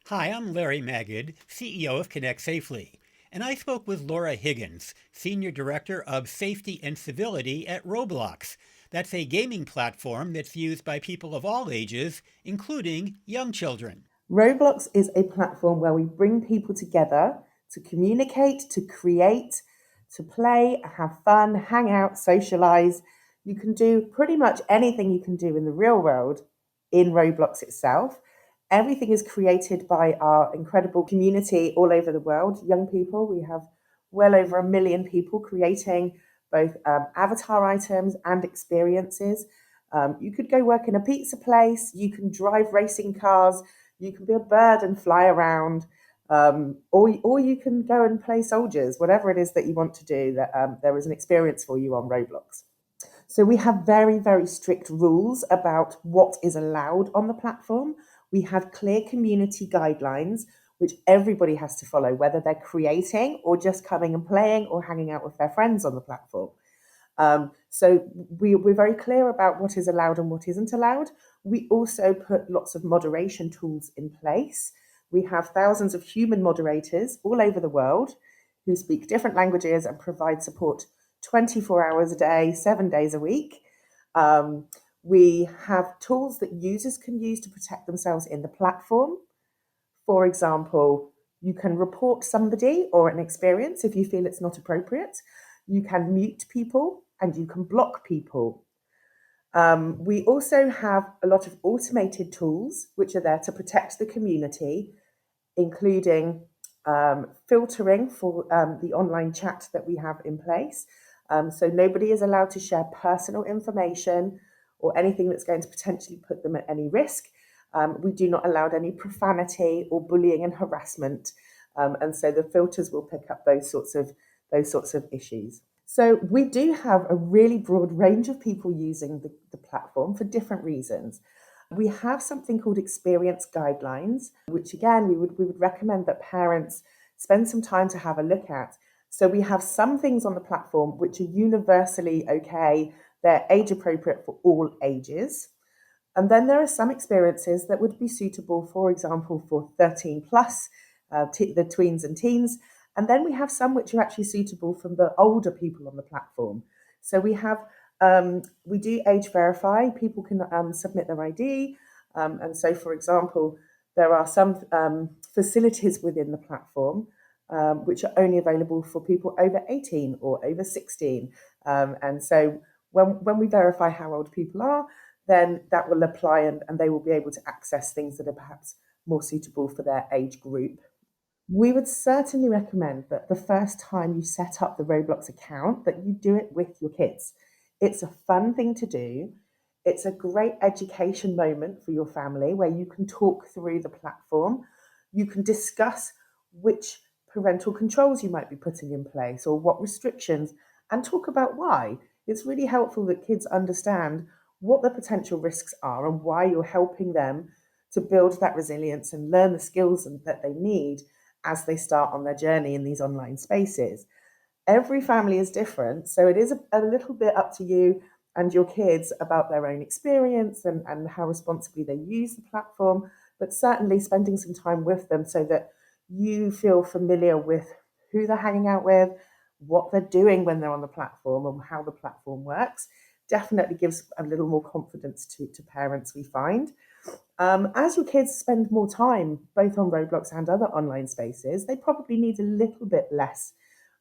Hi, I'm Larry Magid, CEO of ConnectSafely, and I spoke with Laura Higgins, Senior Director of Safety and Civility at Roblox. That's a gaming platform that's used by people of all ages, including young children. Roblox is a platform where we bring people together to communicate, to create, to play, have fun, hang out, socialize. You can do pretty much anything you can do in the real world in Roblox itself. Everything is created by our incredible community all over the world, young people. We have well over 1 million people creating both avatar items and experiences. You could go work in a pizza place, you can drive racing cars, you can be a bird and fly around, or you can go and play soldiers, whatever it is that you want to do. That there is an experience for you on Roblox. So we have very, very strict rules about what is allowed on the platform. We have clear community guidelines, which everybody has to follow, whether they're creating or just coming and playing or hanging out with their friends on the platform. So we're very clear about what is allowed and what isn't allowed. We also put lots of moderation tools in place. We have thousands of human moderators all over the world who speak different languages and provide support 24 hours a day, 7 days a week. Um, we have tools that users can use to protect themselves in the platform. For example, you can report somebody or an experience if you feel it's not appropriate. You can mute people and you can block people. We also have a lot of automated tools which are there to protect the community, including filtering for the online chat that we have in place. So nobody is allowed to share personal information or anything that's going to potentially put them at any risk. We do not allow any profanity or bullying and harassment, and so the filters will pick up those sorts of issues. So we do have a really broad range of people using the platform for different reasons. We have something called experience guidelines, which again we would recommend that parents spend some time to have a look at. So we have some things on the platform which are universally okay, they're age appropriate for all ages. And then there are some experiences that would be suitable, for example, for 13 plus, the tweens and teens. And then we have some which are actually suitable for the older people on the platform. So we do age verify. People can submit their ID. And so, for example, there are some facilities within the platform which are only available for people over 18 or over 16. And so when we verify how old people are, then that will apply and they will be able to access things that are perhaps more suitable for their age group. We would certainly recommend that the first time you set up the Roblox account that you do it with your kids. It's a fun thing to do. It's a great education moment for your family where you can talk through the platform. You can discuss which parental controls you might be putting in place or what restrictions and talk about why. It's really helpful that kids understand what the potential risks are and why you're helping them to build that resilience and learn the skills that they need as they start on their journey in these online spaces. Every family is different, so it is a little bit up to you and your kids about their own experience and how responsibly they use the platform, but certainly spending some time with them so that you feel familiar with who they're hanging out with, what they're doing when they're on the platform, and how the platform works. Definitely gives a little more confidence to parents, we find. As your kids spend more time both on Roblox and other online spaces, they probably need a little bit less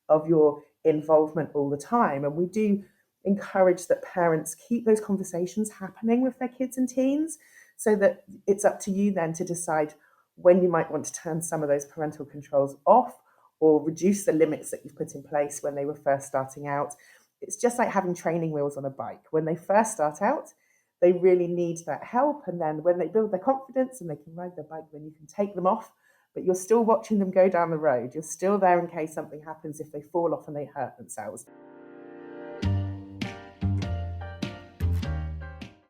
of your involvement all the time. And we do encourage that parents keep those conversations happening with their kids and teens so that it's up to you then to decide when you might want to turn some of those parental controls off or reduce the limits that you've put in place when they were first starting out. It's just like having training wheels on a bike. When they first start out, they really need that help. And then when they build their confidence and they can ride their bike, then you can take them off, but you're still watching them go down the road. You're still there in case something happens if they fall off and they hurt themselves.